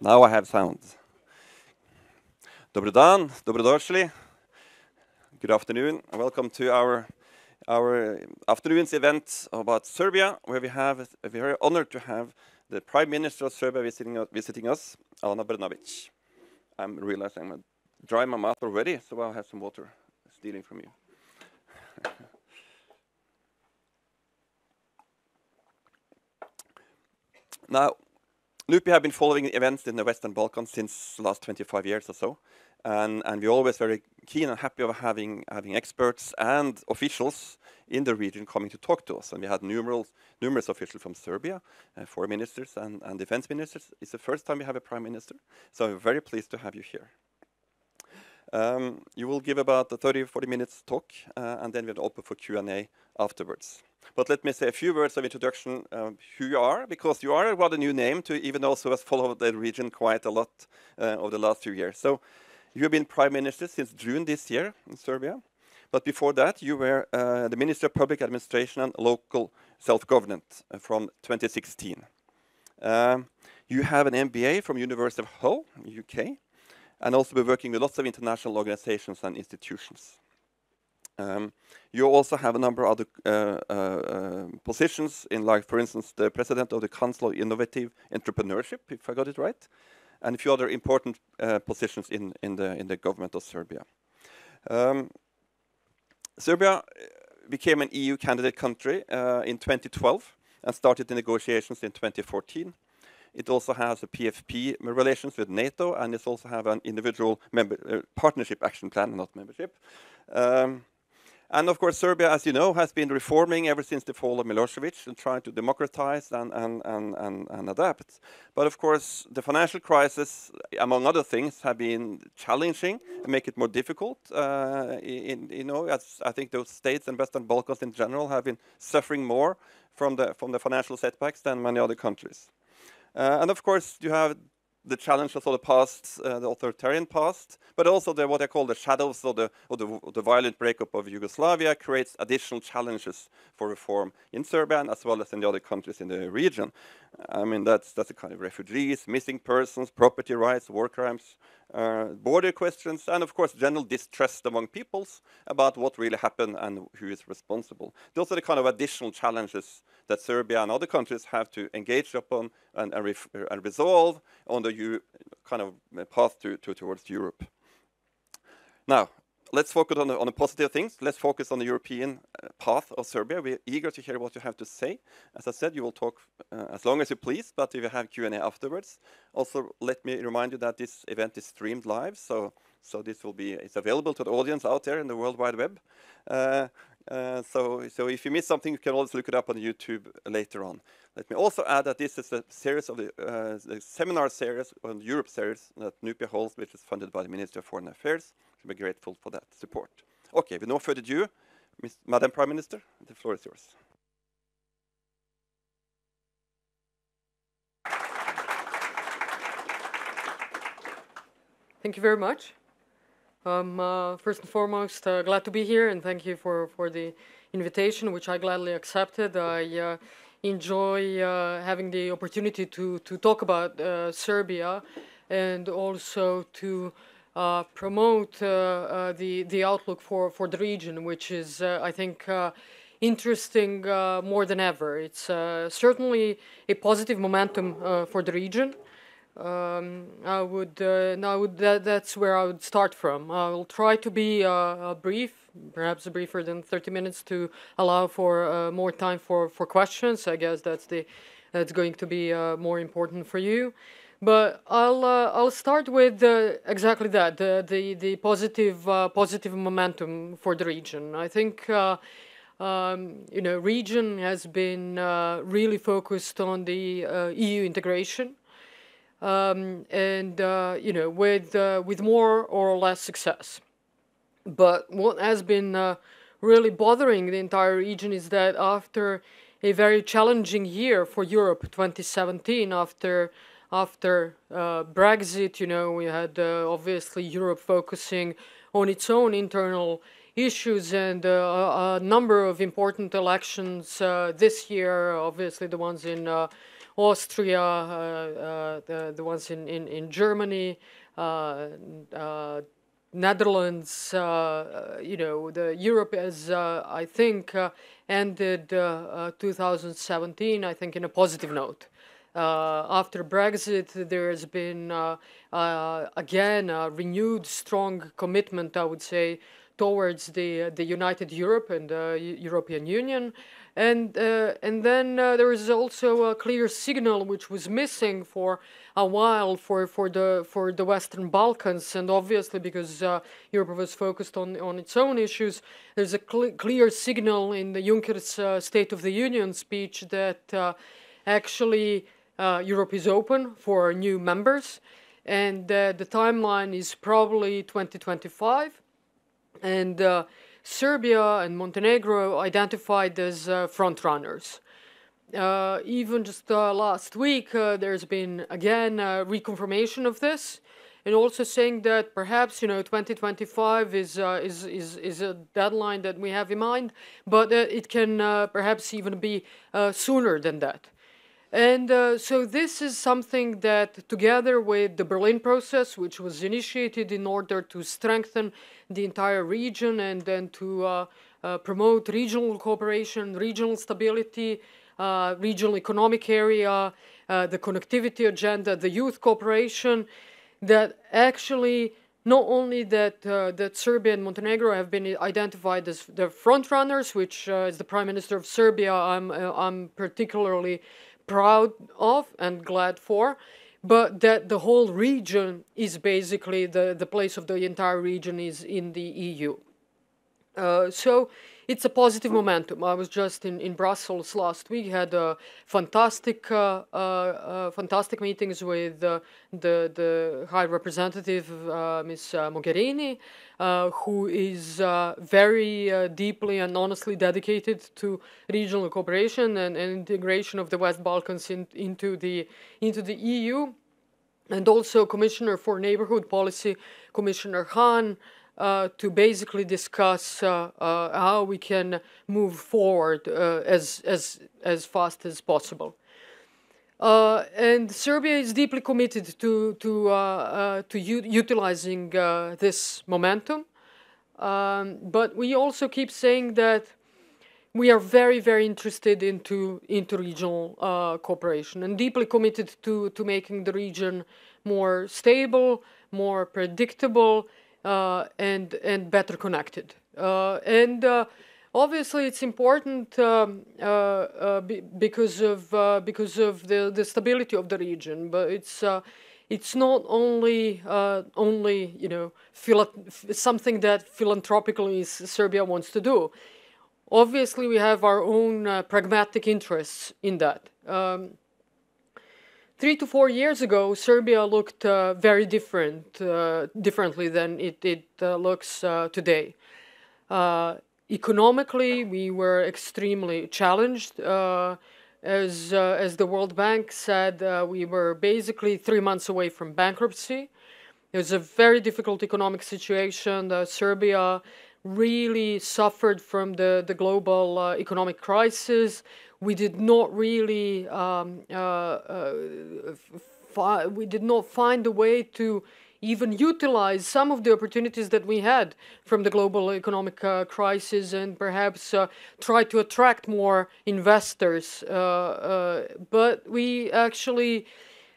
Now I have sound. Dobar dan, dobrodošli. Good afternoon, and welcome to our afternoon's event about Serbia, where we're very honored to have the Prime Minister of Serbia visiting us, Ana Brnabić. I'm realizing I'm going to dry my mouth already, so I'll have some water stealing from you. Now, NUPI have been following events in the Western Balkans since the last 25 years or so, and we're always very keen and happy of having experts and officials in the region coming to talk to us. And we had numerous officials from Serbia, foreign ministers and defense ministers. It's the first time we have a prime minister, so I'm very pleased to have you here. You will give about a 30-40 minutes talk, and then we'll open for Q&A afterwards. But let me say a few words of introduction who you are, because you are a rather new name to even those who have followed the region quite a lot over the last few years. So you have been Prime Minister since June this year in Serbia. But before that, you were the Minister of Public Administration and Local Self-Government from 2016. You have an MBA from University of Hull, UK, and also been working with lots of international organizations and institutions. You also have a number of other positions in, like, for instance, the President of the Council of Innovative Entrepreneurship, if I got it right, and a few other important positions in the government of Serbia. Serbia became an EU candidate country in 2012 and started the negotiations in 2014. It also has a PFP relations with NATO, and it also have an individual partnership action plan, not membership. And of course, Serbia, as you know, has been reforming ever since the fall of Milosevic and trying to democratize and adapt. But of course, the financial crisis, among other things, have been challenging and make it more difficult. As I think those states and Western Balkans in general have been suffering more from the financial setbacks than many other countries. And of course, you have the challenges of the past, the authoritarian past, but also what I call the shadows of the violent breakup of Yugoslavia creates additional challenges for reform in Serbia as well as in the other countries in the region. I mean, that's the kind of refugees, missing persons, property rights, war crimes, border questions, and of course general distrust among peoples about what really happened and who is responsible. Those are the kind of additional challenges that Serbia and other countries have to engage upon and resolve on the kind of path towards Europe. Now, let's focus on the positive things. Let's focus on the European path of Serbia. We're eager to hear what you have to say. As I said, you will talk as long as you please, but we will have Q&A afterwards. Also, let me remind you that this event is streamed live, so it's available to the audience out there in the World Wide Web. So if you miss something, you can always look it up on YouTube later on. Let me also add that this is a series of the seminar series on Europe series that NUPI holds, which is funded by the Ministry of Foreign Affairs. We're grateful for that support. Okay, with no further ado, Madam Prime Minister, the floor is yours. Thank you very much. First and foremost, glad to be here, and thank you for the invitation, which I gladly accepted. I enjoy having the opportunity to talk about Serbia and also to promote the outlook for the region, which is, I think, interesting more than ever. It's certainly a positive momentum for the region. That's where I would start from. I will try to be brief, perhaps briefer than 30 minutes, to allow for more time for questions. I guess that's going to be more important for you. But I'll start with exactly that, the positive momentum for the region. I think region has been really focused on the EU integration. With more or less success. But what has been really bothering the entire region is that after a very challenging year for Europe, 2017, after Brexit, we had obviously Europe focusing on its own internal issues and a number of important elections this year, obviously the ones in Austria, the ones in Germany, Netherlands, you know, the Europe has, I think, ended 2017, I think, in a positive note. After Brexit, there has been, again, a renewed strong commitment, I would say, towards the United Europe and the European Union. And then there is also a clear signal which was missing for a while for the Western Balkans, and obviously because Europe was focused on its own issues, there's a clear signal in the Juncker's State of the Union speech that actually Europe is open for new members, and the timeline is probably 2025, and Serbia and Montenegro identified as frontrunners. Even just last week, there's been again reconfirmation of this, and also saying that perhaps 2025 is a deadline that we have in mind, but it can perhaps even be sooner than that. And so this is something that, together with the Berlin process, which was initiated in order to strengthen the entire region and then to promote regional cooperation, regional stability, regional economic area, the connectivity agenda, the youth cooperation, that actually not only that Serbia and Montenegro have been identified as the frontrunners, which as the Prime Minister of Serbia I'm particularly proud of and glad for, but that the whole region is basically the place of the entire region is in the EU. So it's a positive momentum. I was just in Brussels last week, had a fantastic meetings with the High Representative, Ms. Mogherini, who is very deeply and honestly dedicated to regional cooperation and integration of the West Balkans into the EU, and also Commissioner for Neighborhood Policy, Commissioner Hahn, to basically discuss how we can move forward as fast as possible. And Serbia is deeply committed to utilizing this momentum, but we also keep saying that we are very, very interested into regional cooperation and deeply committed to making the region more stable, more predictable, and better connected. And obviously, it's important because of the stability of the region. But it's not only something that philanthropically Serbia wants to do. Obviously, we have our own pragmatic interests in that. 3 to 4 years ago, Serbia looked very differently than it looks today. Economically, we were extremely challenged. As the World Bank said, we were basically 3 months away from bankruptcy. It was a very difficult economic situation. Serbia really suffered from the global economic crisis. We did not really we did not find a way to even utilize some of the opportunities that we had from the global economic crisis, and perhaps try to attract more investors. But we actually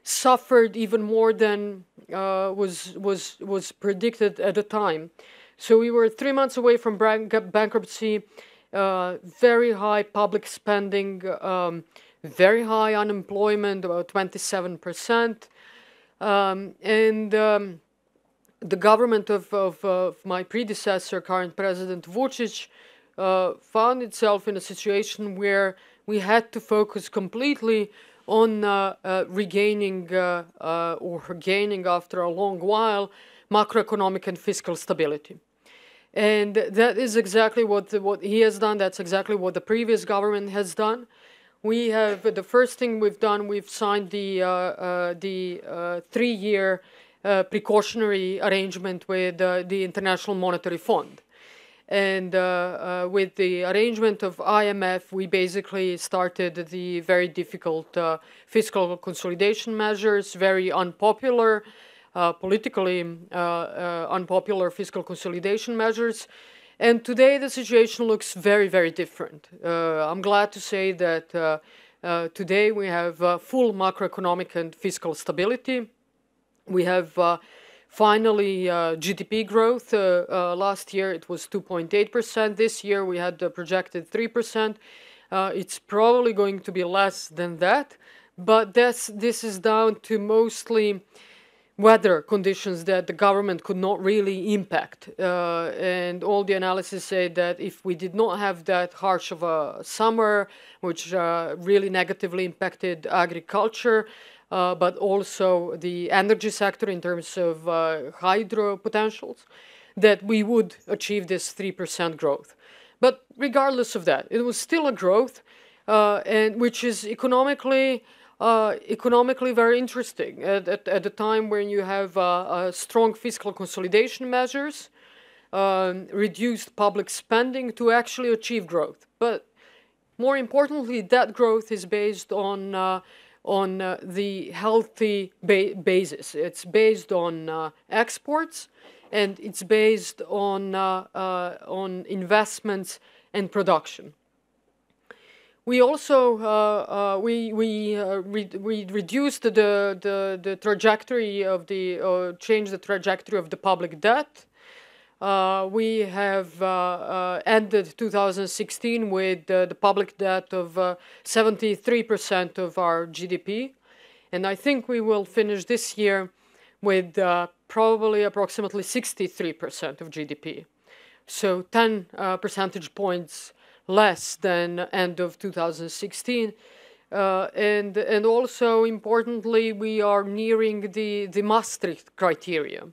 suffered even more than was predicted at the time. So we were 3 months away from bankruptcy. Very high public spending, very high unemployment, about 27%. And the government of my predecessor, current President Vučić, found itself in a situation where we had to focus completely on regaining or gaining after a long while macroeconomic and fiscal stability. And that is exactly what he has done. That's exactly what the previous government has done. We have, the first thing we've done, we've signed the 3-year precautionary arrangement with the International Monetary Fund. And with the arrangement of IMF, we basically started the very difficult fiscal consolidation measures, very unpopular, politically unpopular fiscal consolidation measures. And today the situation looks very, very different. I'm glad to say that today we have full macroeconomic and fiscal stability. We have finally GDP growth. Last year it was 2.8%. This year we had projected 3%. It's probably going to be less than that, but this is down to mostly weather conditions that the government could not really impact. And all the analysis say that if we did not have that harsh of a summer, which really negatively impacted agriculture, but also the energy sector in terms of hydro potentials, that we would achieve this 3% growth. But regardless of that, it was still a growth, and which is economically very interesting at the time when you have strong fiscal consolidation measures, reduced public spending to actually achieve growth. But more importantly, that growth is based on the healthy basis. It's based on exports, and it's based on investments and production. We also we reduced the trajectory of the changed the trajectory of the public debt. We have ended 2016 with the public debt of 73% of our GDP, and I think we will finish this year with probably approximately 63% of GDP. So 10 percentage points less than end of 2016, and also importantly, we are nearing the Maastricht criteria.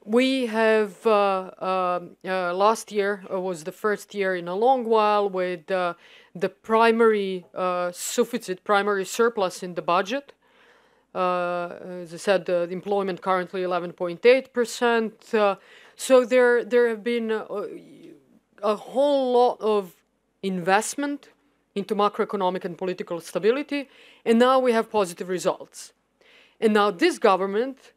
We have last year was the first year in a long while with the primary primary surplus in the budget. As I said, the employment currently 11.8%. So there have been a whole lot of investment into macroeconomic and political stability, and now we have positive results. And now this government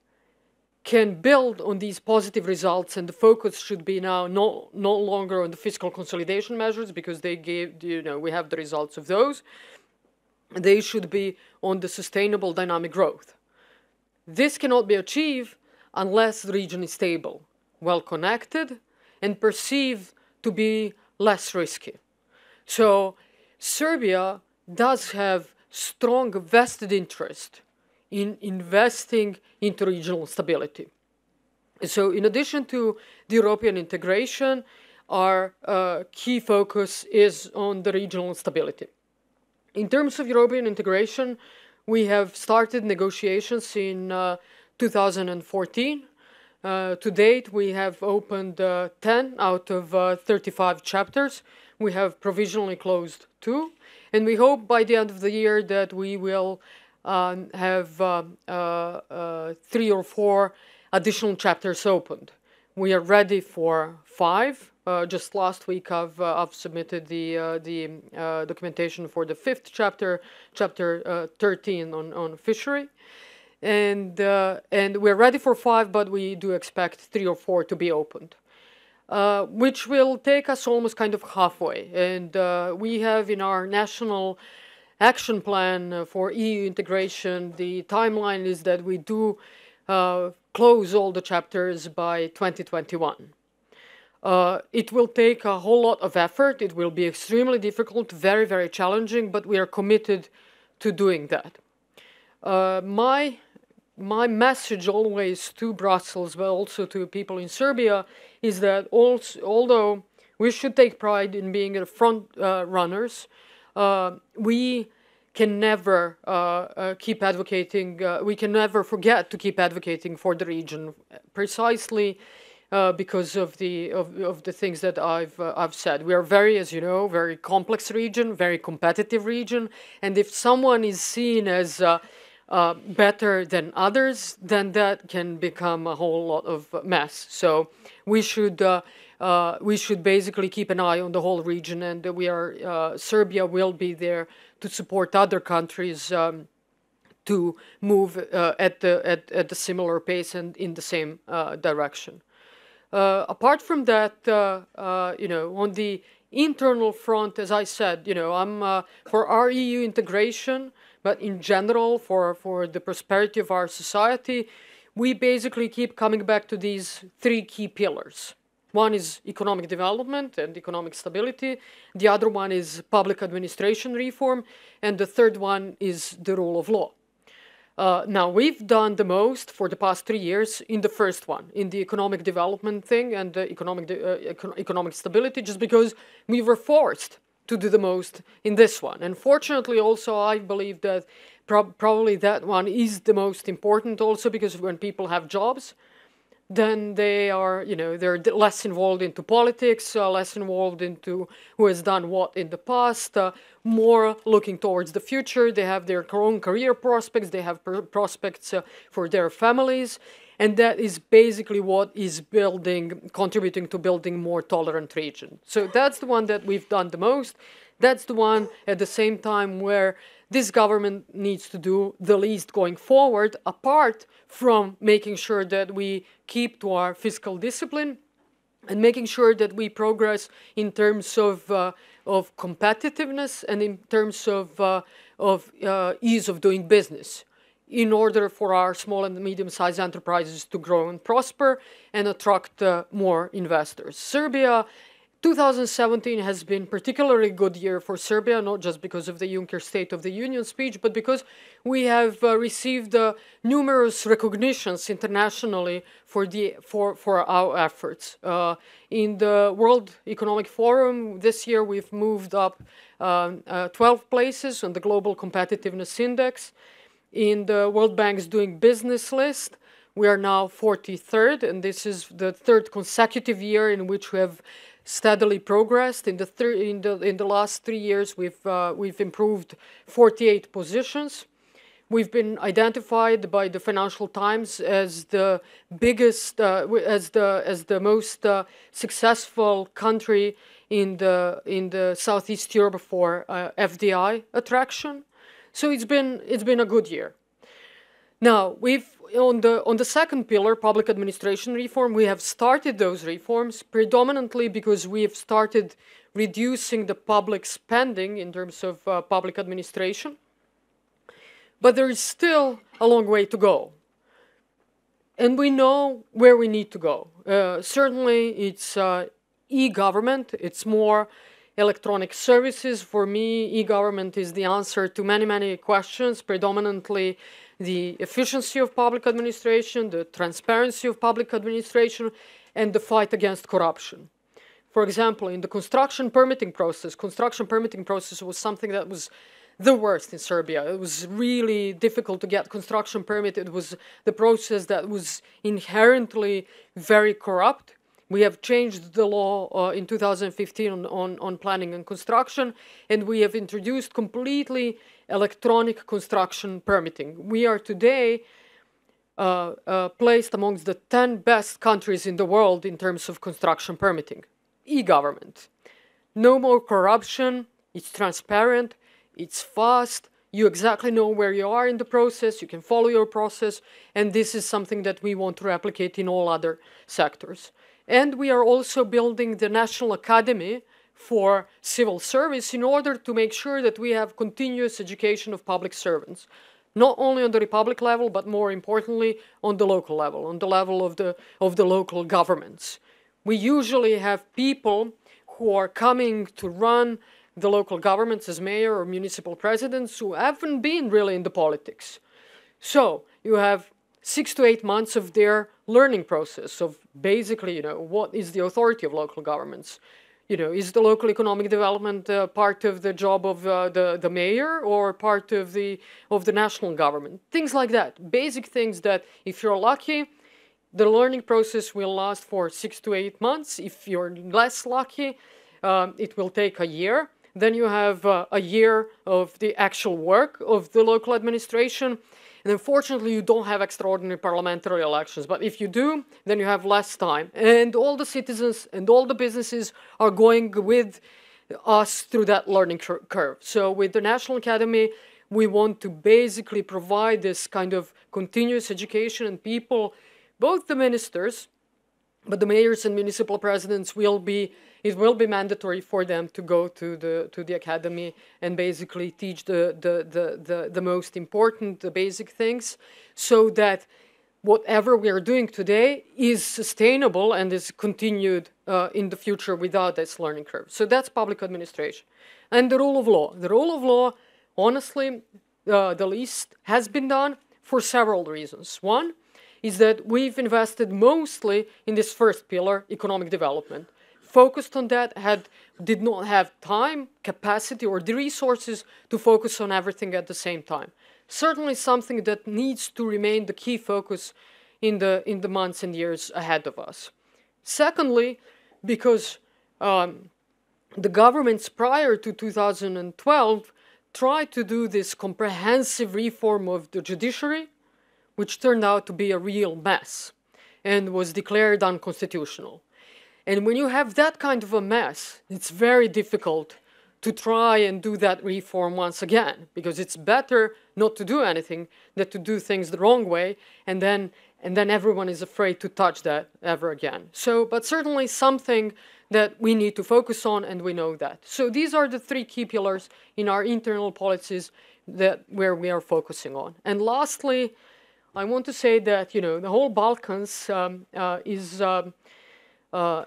can build on these positive results, and the focus should be now no longer on the fiscal consolidation measures, because they gave, we have the results of those. They should be on the sustainable dynamic growth. This cannot be achieved unless the region is stable, well connected, and perceived to be less risky. So Serbia does have strong vested interest in investing into regional stability. So in addition to the European integration, our key focus is on the regional stability. In terms of European integration, we have started negotiations in 2014. To date, we have opened 10 out of 35 chapters. We have provisionally closed 2, and we hope by the end of the year that we will have 3 or 4 additional chapters opened. We are ready for 5. Just last week, I've submitted the documentation for the 5th chapter, chapter 13 on fishery. And we're ready for 5, but we do expect 3 or 4 to be opened, which will take us almost kind of halfway. And we have in our national action plan for EU integration, the timeline is that we do close all the chapters by 2021. It will take a whole lot of effort. It will be extremely difficult, very, very challenging, but we are committed to doing that. My message always to Brussels, but also to people in Serbia, is that although we should take pride in being the front runners, we can never keep advocating. We can never forget to keep advocating for the region, precisely because of the things that I've said. We are very, as you know, very complex region, very competitive region, and if someone is seen as better than others, then that can become a whole lot of mess. So we should basically keep an eye on the whole region, and Serbia will be there to support other countries to move at the similar pace and in the same direction. Apart from that, on the internal front, as I said, I'm for our EU integration, but in general for the prosperity of our society, we basically keep coming back to these three key pillars. One is economic development and economic stability. The other one is public administration reform. And the third one is the rule of law. Now, we've done the most for the past 3 years in the first one, in the economic development thing and the economic stability, just because we were forced to do the most in this one. And fortunately, also, I believe that probably that one is the most important also, because when people have jobs, then they are, they're less involved into politics, less involved into who has done what in the past, more looking towards the future. They have their own career prospects, they have prospects for their families, and that is basically what is contributing to building more tolerant region. So that's the one that we've done the most. That's the one at the same time where this government needs to do the least going forward, apart from making sure that we keep to our fiscal discipline and making sure that we progress in terms of competitiveness and in terms of ease of doing business, in order for our small and medium-sized enterprises to grow and prosper and attract more investors. Serbia, 2017 has been particularly good year for Serbia, not just because of the Juncker State of the Union speech, but because we have received numerous recognitions internationally for our efforts. In the World Economic Forum this year, we've moved up 12 places on the Global Competitiveness Index. In the World Bank's Doing Business list, we are now 43rd, and this is the third consecutive year in which we have steadily progressed. In the last 3 years, we've improved 48 positions. We've been identified by the Financial Times as the biggest, as the most successful country in the Southeast Europe for FDI attraction. So it's been a good year. Now, on the second pillar, public administration reform, we have started those reforms predominantly because we have started reducing the public spending in terms of public administration. But there is still a long way to go. And we know where we need to go. Certainly, it's e-government. It's more electronic services. For me, e-government is the answer to many, many questions, predominantly the efficiency of public administration, the transparency of public administration, and the fight against corruption. For example, in the construction permitting process was something that was the worst in Serbia. It was really difficult to get construction permit. It was the process that was inherently very corrupt. We have changed the law in 2015 on planning and construction, and we have introduced completely electronic construction permitting. We are today placed amongst the 10 best countries in the world in terms of construction permitting. E-government. No more corruption, it's transparent, it's fast, you exactly know where you are in the process, you can follow your process, and this is something that we want to replicate in all other sectors. And we are also building the National Academy for Civil Service in order to make sure that we have continuous education of public servants, not only on the republic level, but more importantly on the local level, on the level of the local governments. We usually have people who are coming to run the local governments as mayor or municipal presidents who haven't been really in the politics. So you have 6 to 8 months of their learning process of basically, what is the authority of local governments? Is the local economic development part of the job of the mayor or part of the national government? Things like that. Basic things that, if you're lucky, the learning process will last for 6 to 8 months. If you're less lucky, it will take a year. Then you have a year of the actual work of the local administration. And unfortunately, you don't have extraordinary parliamentary elections. But if you do, then you have less time. And all the citizens and all the businesses are going with us through that learning curve. So with the National Academy, we want to basically provide this kind of continuous education, and people, both the ministers, but the mayors and municipal presidents it will be mandatory for them to go to the academy and basically teach the most important, the basic things, so that whatever we are doing today is sustainable and is continued in the future without this learning curve. So that's public administration. And the rule of law. The rule of law, honestly, the least has been done for several reasons. One is that we've invested mostly in this first pillar, economic development. Focused on that, did not have time, capacity, or the resources to focus on everything at the same time. Certainly something that needs to remain the key focus in the months and years ahead of us. Secondly, because the governments prior to 2012 tried to do this comprehensive reform of the judiciary, which turned out to be a real mess and was declared unconstitutional. And when you have that kind of a mess, it's very difficult to try and do that reform once again, because it's better not to do anything than to do things the wrong way, and then everyone is afraid to touch that ever again. So, but certainly something that we need to focus on, and we know that. So these are the three key pillars in our internal policies where we are focusing on. And lastly, I want to say that, you know, the whole Balkans is,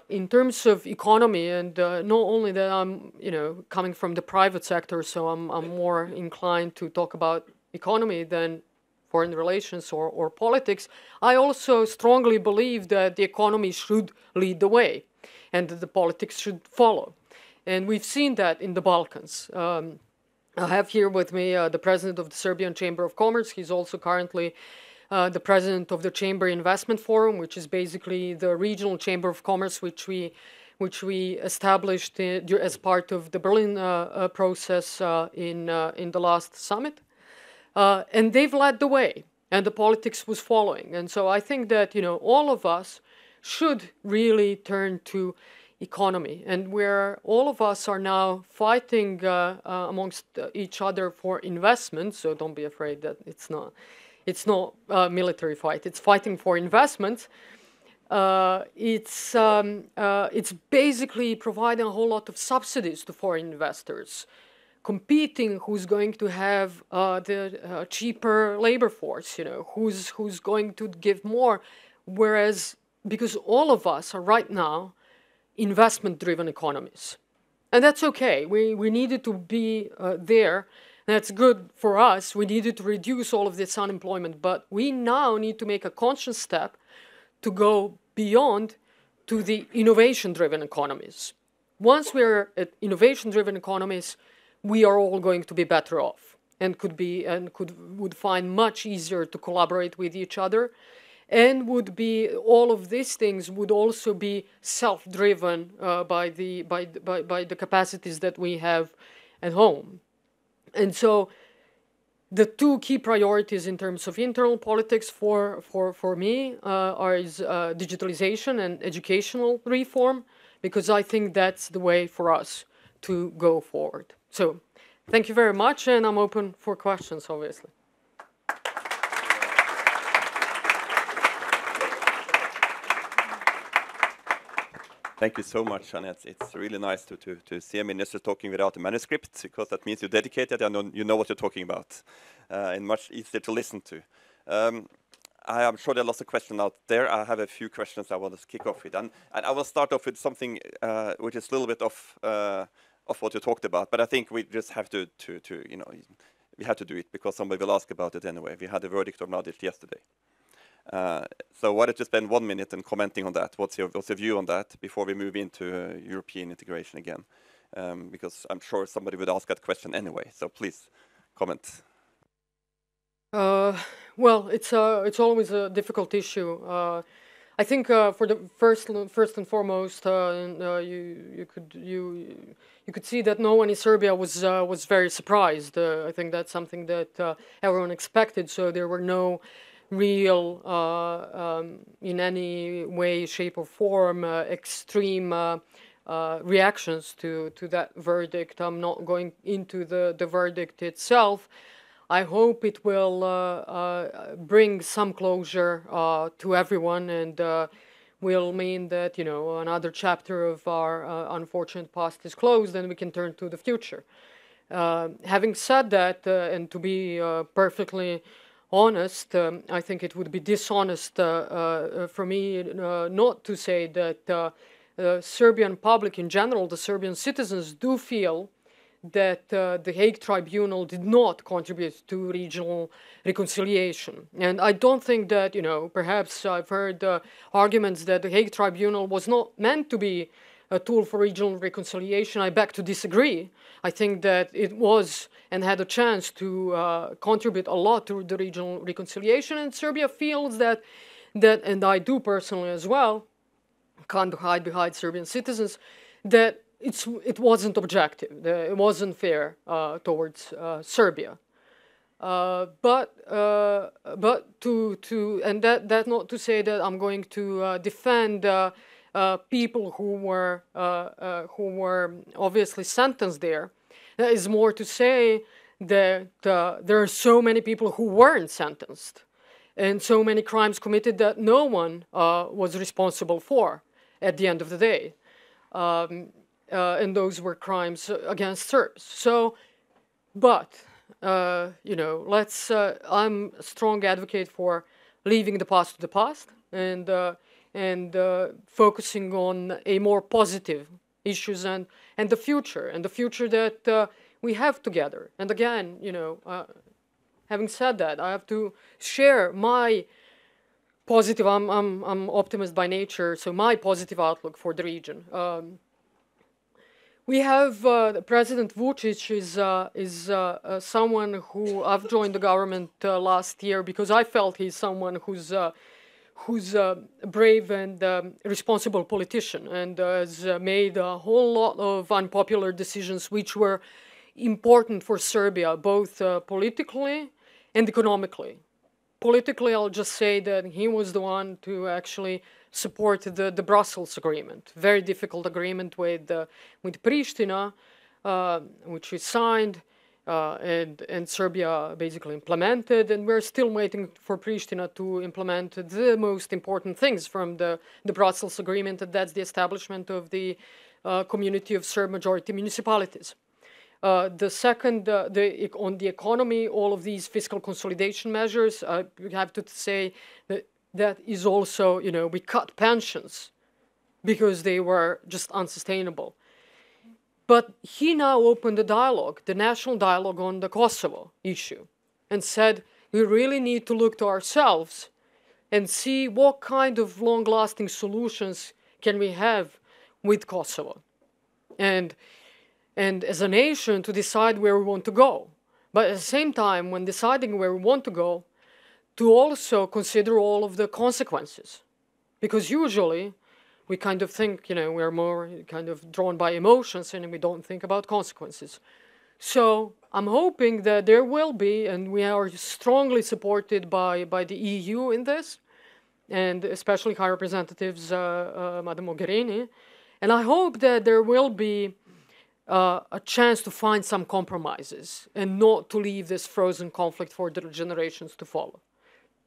in terms of economy, and not only that I'm, you know, coming from the private sector, so I'm more inclined to talk about economy than foreign relations or politics. I also strongly believe that the economy should lead the way and that the politics should follow. And we've seen that in the Balkans. I have here with me the president of the Serbian Chamber of Commerce. He's also currently the president of the Chamber Investment Forum, which is basically the regional chamber of commerce which we established as part of the Berlin process in the last summit. And they've led the way, and the politics was following. And so I think that, you know, all of us should really turn to economy, and where all of us are now fighting amongst each other for investment. So don't be afraid that it's not a military fight. It's fighting for investment. It's basically providing a whole lot of subsidies to foreign investors, competing who's going to have the cheaper labor force, you know, who's going to give more. Whereas, because all of us are right now investment-driven economies. And that's okay. We needed to be there. That's good for us. We needed to reduce all of this unemployment, but we now need to make a conscious step to go beyond to the innovation-driven economies. Once we're at innovation-driven economies, we are all going to be better off and would find much easier to collaborate with each other, and all of these things would also be self-driven by the capacities that we have at home. And so the two key priorities in terms of internal politics for me are digitalization and educational reform, because I think that's the way for us to go forward. So thank you very much, and I'm open for questions, obviously. Thank you so much, Ana. It's really nice to see a minister talking without a manuscript, because that means you're dedicated and you know what you're talking about, and much easier to listen to. I am sure there are lots of questions out there. I have a few questions I want to kick off with, and I will start off with something which is a little bit of what you talked about, but I think we just have to you know, we have to do it because somebody will ask about it anyway. We had the verdict of Mladic yesterday. So why don't you spend 1 minute and commenting on that? What's your view on that before we move into European integration again? Because I'm sure somebody would ask that question anyway. So please comment. Well, it's always a difficult issue. I think for the first and foremost, you could see that no one in Serbia was very surprised. I think that's something that everyone expected. So there were no real, in any way, shape, or form, extreme reactions to that verdict. I'm not going into the verdict itself. I hope it will bring some closure to everyone and will mean that, another chapter of our unfortunate past is closed and we can turn to the future. Having said that, and to be perfectly honest, I think it would be dishonest for me not to say that the Serbian public in general, the Serbian citizens, do feel that the Hague Tribunal did not contribute to regional reconciliation. And I don't think that, perhaps I've heard arguments that the Hague Tribunal was not meant to be a tool for regional reconciliation. I beg to disagree. I think that it was and had a chance to contribute a lot to the regional reconciliation, and Serbia feels that, and I do personally as well, can't hide behind Serbian citizens, that it wasn't objective, it wasn't fair towards Serbia. But and that not to say that I'm going to defend people who were obviously sentenced there. That is more to say that there are so many people who weren't sentenced, and so many crimes committed that no one was responsible for at the end of the day. And those were crimes against Serbs. So, but, I'm a strong advocate for leaving the past to the past and focusing on a more positive issues and the future that we have together. And again, having said that, I have to share my positive, I'm optimist by nature, so my positive outlook for the region. We have President Vučić is someone who I've joined the government last year because I felt he's someone who's a brave and responsible politician and has made a whole lot of unpopular decisions which were important for Serbia, both politically and economically. Politically, I'll just say that he was the one to actually support the Brussels agreement, very difficult agreement with Pristina, which we signed and Serbia basically implemented, and we're still waiting for Pristina to implement the most important things from the Brussels agreement, and that's the establishment of the community of Serb majority municipalities. The second, on the economy, all of these fiscal consolidation measures, we have to say that is also, we cut pensions because they were just unsustainable. But he now opened the dialogue, the national dialogue on the Kosovo issue, and said we really need to look to ourselves and see what kind of long-lasting solutions can we have with Kosovo. And as a nation to decide where we want to go. But at the same time, when deciding where we want to go, to also consider all of the consequences. Because usually we kind of think, we're more kind of drawn by emotions and we don't think about consequences. So I'm hoping that there will be, and we are strongly supported by the EU in this, and especially High Representatives Madam Mogherini. And I hope that there will be a chance to find some compromises and not to leave this frozen conflict for the generations to follow.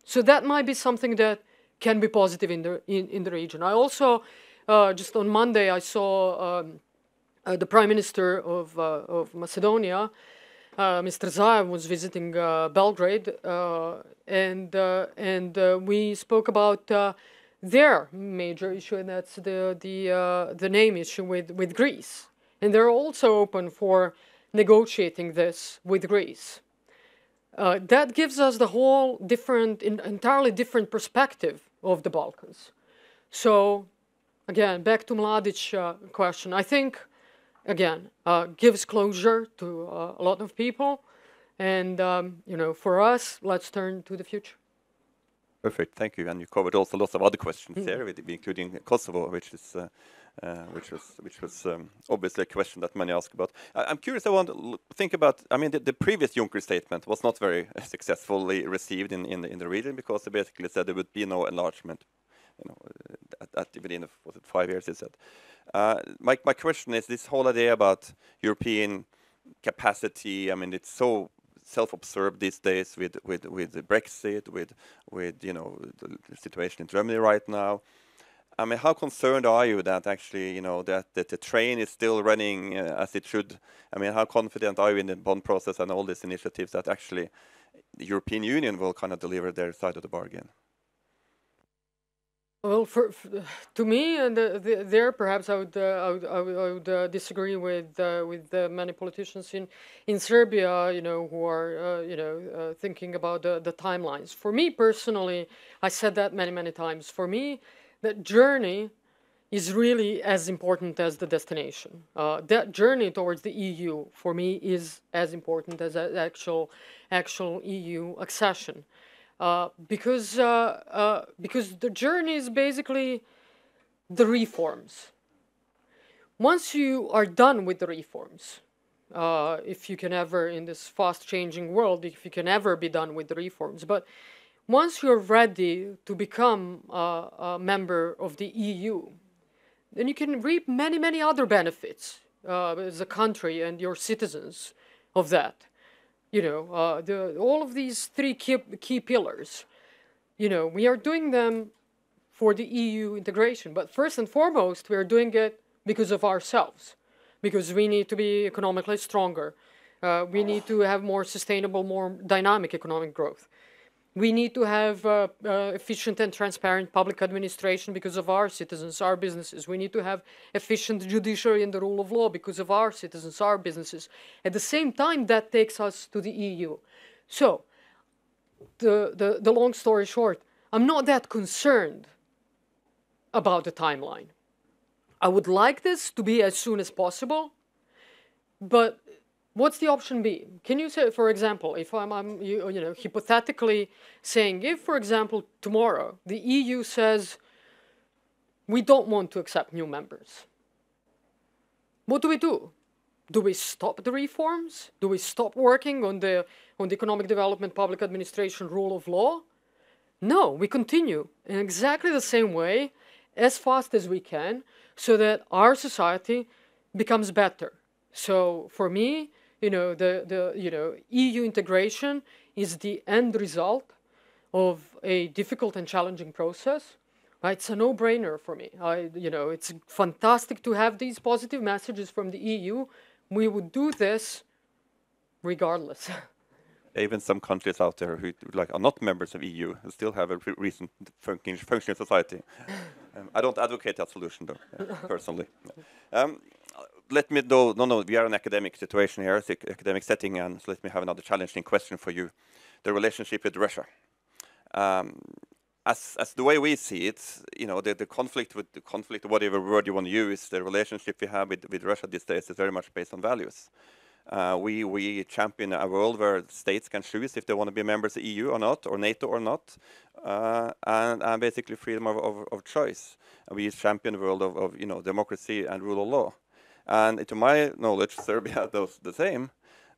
So that might be something that can be positive in the region. I also, just on Monday, I saw the Prime Minister of Macedonia, Mr. Zaev, was visiting Belgrade, and we spoke about their major issue, and that's the name issue with Greece. And they're also open for negotiating this with Greece. That gives us the whole entirely different perspective of the Balkans. So, again, back to Mladić's question. I think, again, gives closure to a lot of people. And, for us, let's turn to the future. Perfect, thank you. And you covered also lots of other questions there, including Kosovo, which was obviously a question that many ask about. I'm curious. I want to think about. I mean, the previous Juncker statement was not very successfully received in the region, because they basically said there would be no enlargement. You know, within was it 5 years? He said. My question is this whole idea about European capacity. I mean, it's so self-absorbed these days with the Brexit, with you know the situation in Germany right now. I mean, how concerned are you that actually, you know, that the train is still running as it should? I mean, how confident are you in the bond process and all these initiatives that actually the European Union will kind of deliver their side of the bargain? Well, to me, and there perhaps I would disagree with many politicians in Serbia, you know, who are thinking about the timelines. For me personally, I said that many times. For me, that journey is really as important as the destination. That journey towards the EU for me is as important as actual EU accession. Because the journey is basically the reforms. Once you are done with the reforms, if you can ever, in this fast-changing world, if you can ever be done with the reforms, but once you're ready to become a member of the EU, then you can reap many other benefits as a country and your citizens of that. You know, all of these three key pillars, you know, we are doing them for the EU integration. But first and foremost, we are doing it because of ourselves, because we need to be economically stronger. We need to have more sustainable, more dynamic economic growth. We need to have efficient and transparent public administration because of our citizens, our businesses. We need to have efficient judiciary and the rule of law because of our citizens, our businesses. At the same time, that takes us to the EU. So, the long story short, I'm not that concerned about the timeline. I would like this to be as soon as possible, but what's the option B? Can you say, for example, if I'm hypothetically saying, if, for example, tomorrow the EU says we don't want to accept new members, what do? Do we stop the reforms? Do we stop working on the economic development, public administration, rule of law? No, we continue in exactly the same way, as fast as we can, so that our society becomes better. So for me, you know, the EU integration is the end result of a difficult and challenging process. It's a no-brainer for me. It's fantastic to have these positive messages from the EU. We would do this regardless. Even some countries out there who are not members of EU who still have a recent functioning society. I don't advocate that solution, though, personally. Let me though, we are in an academic situation here, it's an academic setting, and so let me have another challenging question for you. The relationship with Russia. As the way we see it, you know, the conflict, whatever word you want to use, the relationship we have with Russia these days is very much based on values. We champion a world where states can choose if they want to be members of EU or not, or NATO or not, and basically freedom of choice. And we champion a world of democracy and rule of law. And to my knowledge, Serbia does the same.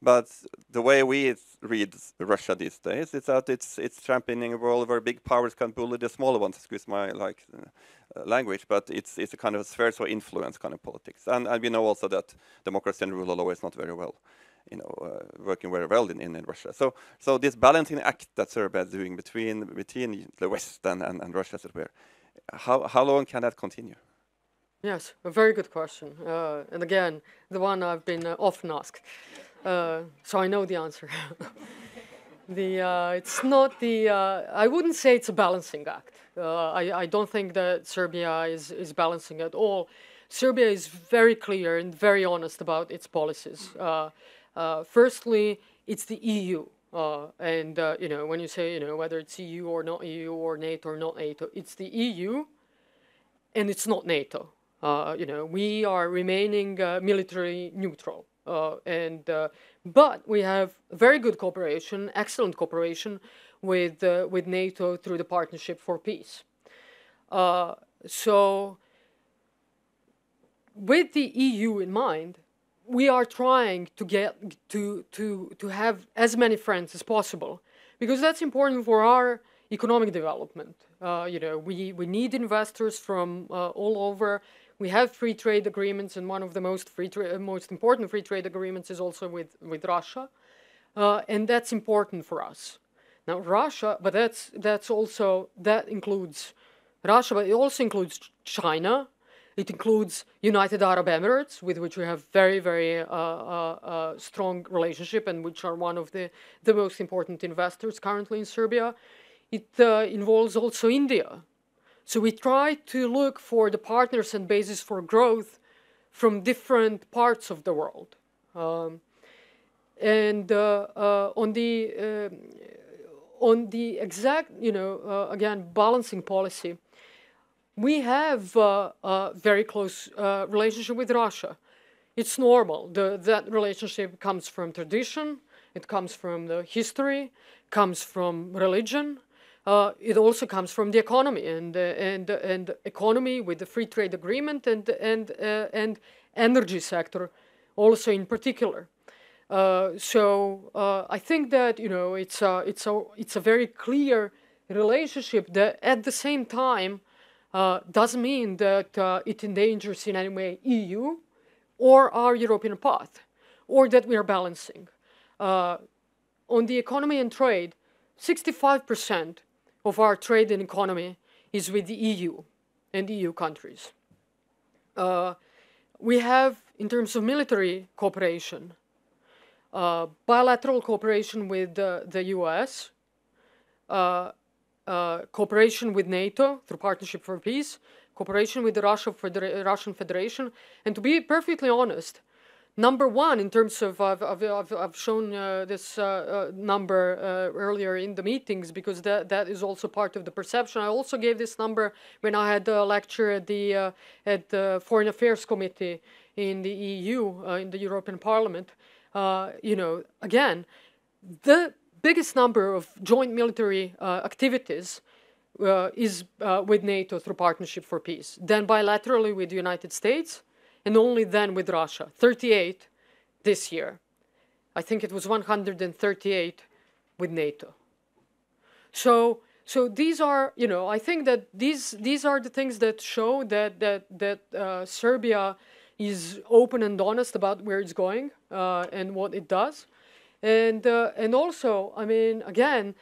But the way we read Russia these days is that it's championing a world where big powers can bully the smaller ones. Excuse my language, but it's a kind of spheres of influence kind of politics. And we know also that democracy and rule of law is not very well, working very well in Russia. So this balancing act that Serbia is doing between the West and Russia, as it were, how long can that continue? Yes, a very good question. And again, the one I've been often asked. So I know the answer. It's not I wouldn't say it's a balancing act. I don't think that Serbia is balancing at all. Serbia is very clear and very honest about its policies. Firstly, it's the EU. And when you say, whether it's EU or not EU or NATO or not NATO, it's the EU and it's not NATO. We are remaining military neutral. But we have very good cooperation, excellent cooperation with NATO through the Partnership for Peace. So with the EU in mind, we are trying to get to have as many friends as possible, because that's important for our economic development. We need investors from all over. We have free trade agreements, and one of the most important free trade agreements is also with Russia, and that's important for us. Now, Russia, but that includes Russia, but it also includes China. It includes United Arab Emirates, with which we have very, very strong relationship, and which are one of the most important investors currently in Serbia. It involves also India. So we try to look for the partners and basis for growth from different parts of the world. On the exact, again, balancing policy, we have a very close relationship with Russia. It's normal. That relationship comes from tradition. It comes from the history. Comes from religion. It also comes from the economy and economy with the free trade agreement and energy sector, also in particular. So I think that it's a very clear relationship that at the same time doesn't mean that it endangers in any way EU or our European path, or that we are balancing. On the economy and trade, 65% of our trade and economy is with the EU and EU countries. We have, in terms of military cooperation, bilateral cooperation with the US, cooperation with NATO through Partnership for Peace, cooperation with the Russian Federation, and to be perfectly honest, number one in terms of, I've shown this number earlier in the meetings, because that is also part of the perception. I also gave this number when I had a lecture at the Foreign Affairs Committee in the EU, in the European Parliament. Again, the biggest number of joint military activities is with NATO through Partnership for Peace, then bilaterally with the United States, and only then with Russia, 38 this year. I think it was 138 with NATO. So these are, I think that these are the things that show that Serbia is open and honest about where it's going and what it does, and also, I mean, again,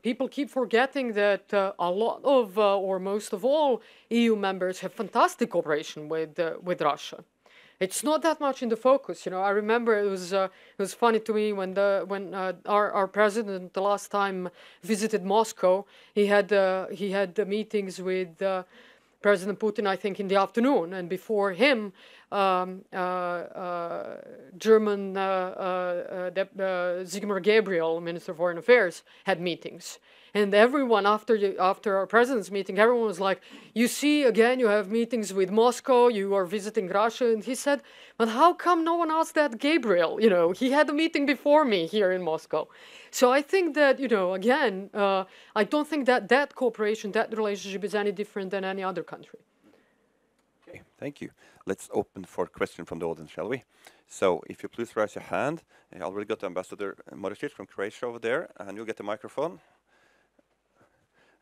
people keep forgetting that a lot of, or most of all, EU members have fantastic cooperation with Russia. It's not that much in the focus. I remember it was funny to me when our president the last time visited Moscow. He had the meetings with President Putin, I think, in the afternoon, and before him, German Sigmar Gabriel, Minister of Foreign Affairs, had meetings. And everyone, after our president's meeting, everyone was like, you see, again, you have meetings with Moscow, you are visiting Russia. And he said, but how come no one asked that Gabriel? He had a meeting before me here in Moscow. So I think that, again, I don't think that cooperation, that relationship is any different than any other country. Okay, thank you. Let's open for question from the audience, shall we? So if you please raise your hand. I already got Ambassador Moricic from Croatia over there, and you'll get the microphone.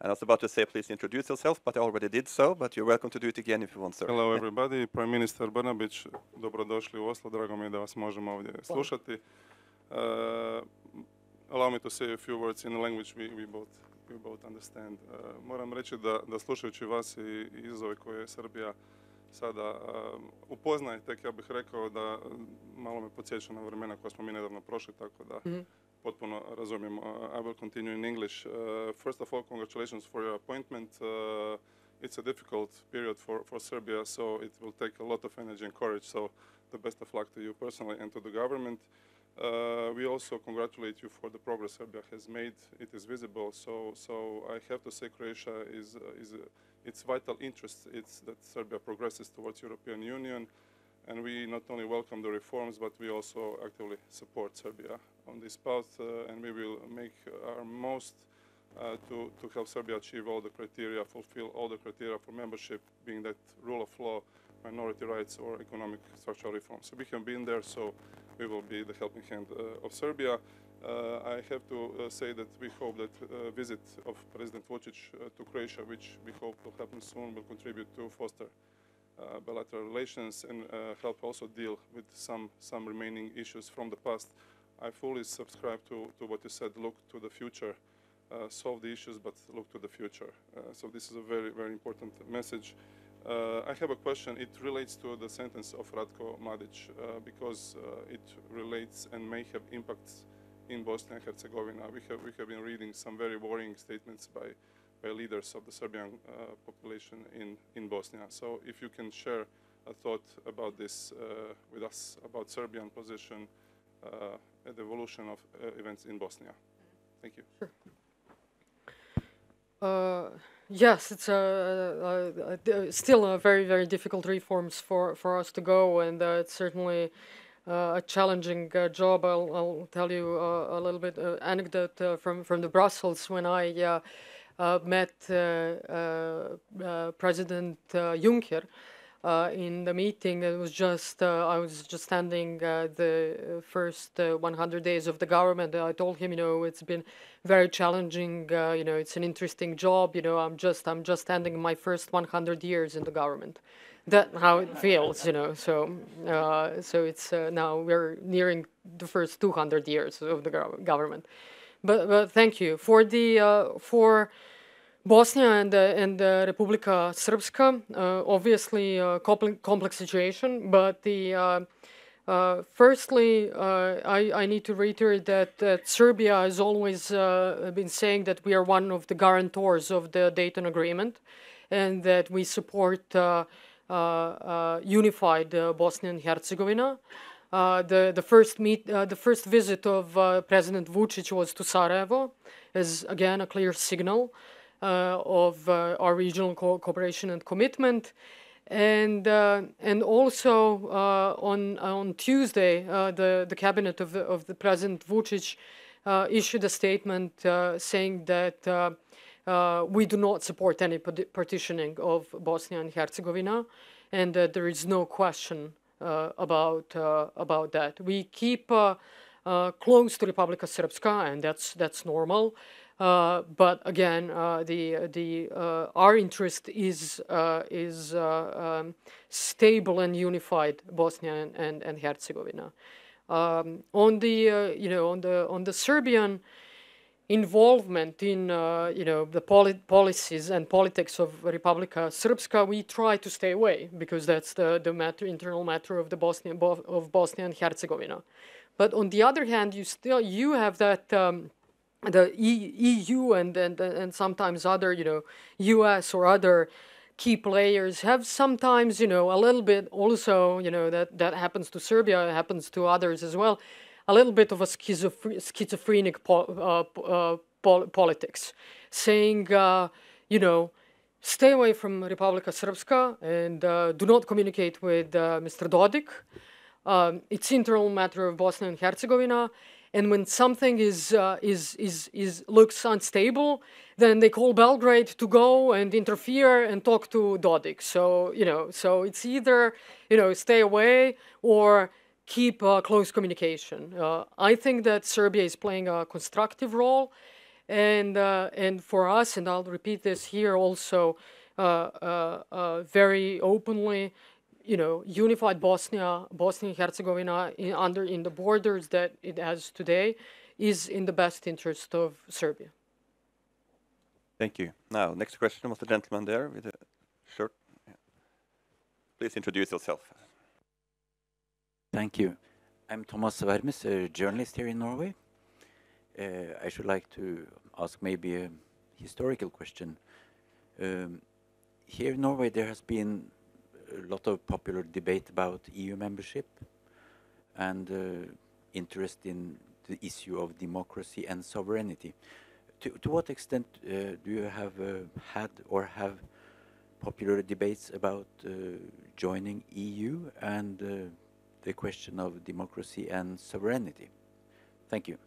And I was about to say, please introduce yourself, but I already did so, but you're welcome to do it again if you want, sir. Hello everybody, Prime Minister Brnabić, dobrodošli u Oslo, drago mi je da vas možemo ovdje slušati. Allow me to say a few words in a language we both understand. Moram reći da slušajući vas i izazove koje Srbija sada upoznaje, tek ja bih rekao da malo me podsjeća na vremena koja smo mi nedavno prošli, tako da potpuno razumijem. I will continue in English. First of all, congratulations for your appointment. It's a difficult period for Serbia, so it will take a lot of energy and courage, so the best of luck to you personally and to the government. We also congratulate you for the progress Serbia has made. It is visible, so I have to say Croatia is its vital interest. It's that Serbia progresses towards European Union, And we not only welcome the reforms, but we also actively support Serbia on this path, and we will make our most to help Serbia achieve all the criteria, fulfill all the criteria for membership, being that rule of law, minority rights, or economic structural reforms. So we have been there, so we will be the helping hand of Serbia. I have to say that we hope that visit of President Vučić to Croatia, which we hope will happen soon, will contribute to foster bilateral relations and help also deal with some remaining issues from the past. I fully subscribe to what you said, look to the future, solve the issues, but look to the future. So this is a very, very important message. I have a question. It relates to the sentence of Ratko Mladić because it relates and may have impacts in Bosnia and Herzegovina. We have been reading some very worrying statements by leaders of the Serbian population in Bosnia. So if you can share a thought about this with us, about Serbian position and the evolution of events in Bosnia. Thank you. Sure. Yes, it's still a very, very difficult reforms for us to go, and it's certainly a challenging job. I'll tell you a little bit anecdote from the Brussels when I met President Juncker in the meeting. It was just I was just standing the first 100 days of the government. I told him, it's been very challenging. It's an interesting job. I'm just ending my first 100 years in the government. That's how it feels. So it's now we're nearing the first 200 years of the government. But thank you for Bosnia and Republika Srpska. Obviously, complex situation. But firstly, I need to reiterate that Serbia has always been saying that we are one of the guarantors of the Dayton Agreement, and that we support unified Bosnia and Herzegovina. The first visit of President Vučić was to Sarajevo, as again a clear signal of our regional cooperation and commitment, and also on Tuesday the cabinet of the President Vučić issued a statement saying that we do not support any partitioning of Bosnia and Herzegovina, and that there is no question about that. We keep close to Republika Srpska, and that's normal. But again, our interest is stable and unified Bosnia and Herzegovina. On the Serbian involvement in the policies and politics of Republika Srpska, we try to stay away because that's the internal matter of Bosnia and Herzegovina. But on the other hand, you have that the EU and sometimes other US or other key players have sometimes a little bit also that happens to Serbia, happens to others as well, a little bit of a schizophrenic politics, saying stay away from Republika Srpska and do not communicate with Mr. Dodik. It's internal matter of Bosnia and Herzegovina, and when something looks unstable, then they call Belgrade to go and interfere and talk to Dodik. So so it's either stay away or keep close communication. I think that Serbia is playing a constructive role, and for us, and I'll repeat this here also, very openly, unified Bosnia and Herzegovina in the borders that it has today is in the best interest of Serbia. Thank you. Now, next question was the gentleman there with the shirt. Yeah. Please introduce yourself. Thank you. I'm Thomas Vermes, a journalist here in Norway. I should like to ask maybe a historical question. Here in Norway there has been a lot of popular debate about EU membership and interest in the issue of democracy and sovereignty. To what extent do you have had or have popular debates about joining EU and the question of democracy and sovereignty. Thank you.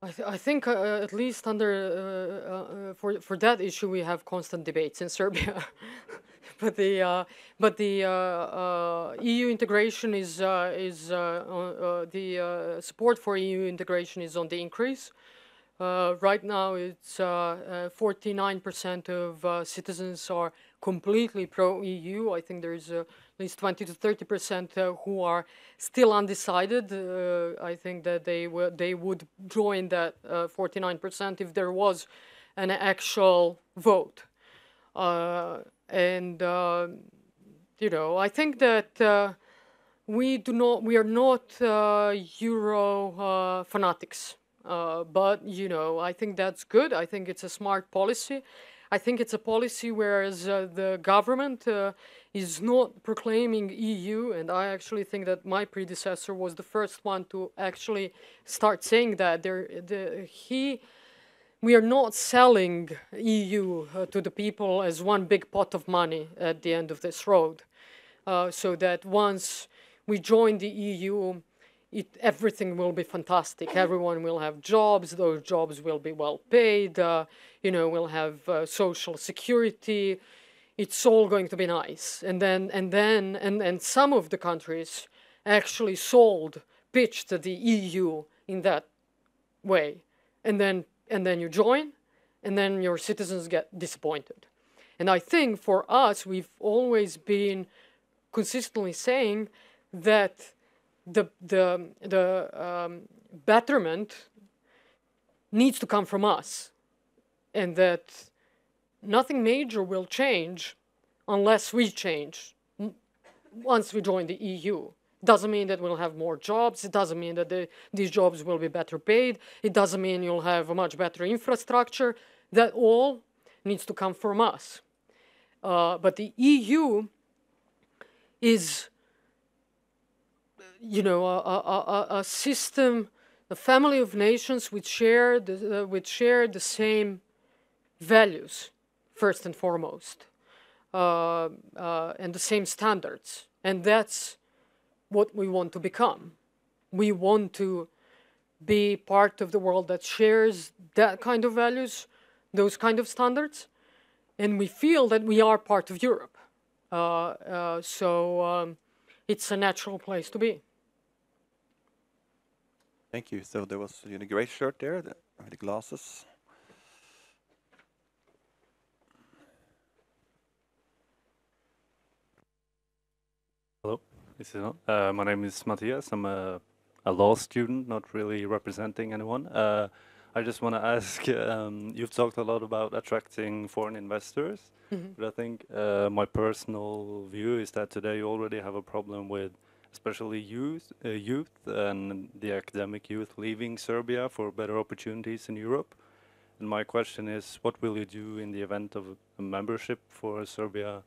I think at least under for that issue we have constant debates in Serbia, but the EU integration is the support for EU integration is on the increase. Right now, it's 49% of citizens are completely pro-EU. I think there's at least 20 to 30% who are still undecided. I think that they would join that 49% if there was an actual vote. You know, I think that we are not Euro fanatics. But, you know, I think that's good. I think it's a smart policy. I think it's a policy whereas the government is not proclaiming EU, and I actually think that my predecessor was the first one to actually start saying that. We are not selling EU to the people as one big pot of money at the end of this road. So that once we join the EU, everything will be fantastic. Everyone will have jobs. Those jobs will be well paid. You know, we'll have social security. It's all going to be nice. And then some of the countries actually pitched the EU in that way. And then you join, and then your citizens get disappointed. And I think for us, we've always been consistently saying that the betterment needs to come from us, and that nothing major will change unless we change once we join the EU. Doesn't mean that we'll have more jobs. It doesn't mean that these jobs will be better paid. It doesn't mean you'll have a much better infrastructure. That all needs to come from us. But the EU is, you know, a system, a family of nations which share the same values, first and foremost, and the same standards. And that's what we want to become. We want to be part of the world that shares that kind of values, those kind of standards, and we feel that we are part of Europe. So it's a natural place to be. Thank you. So there was a gray shirt there, the glasses. Hello, my name is Matthias. I'm a law student, not really representing anyone. I just want to ask, you've talked a lot about attracting foreign investors, but I think my personal view is that today you already have a problem with especially youth and the academic youth leaving Serbia for better opportunities in Europe. And my question is, what will you do in the event of a membership for Serbia,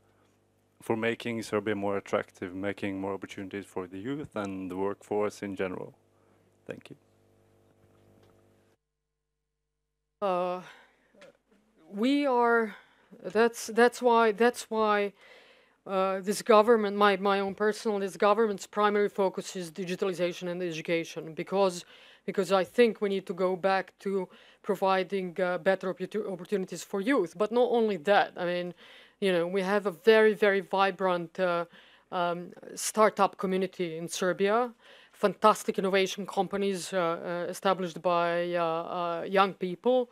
for making Serbia more attractive, making more opportunities for the youth and the workforce in general? Thank you. We are. That's why this government, my own personal, this government's primary focus is digitalization and education, because I think we need to go back to providing better opportunities for youth. But not only that. I mean, you know, we have a very, very vibrant startup community in Serbia. Fantastic innovation companies established by young people.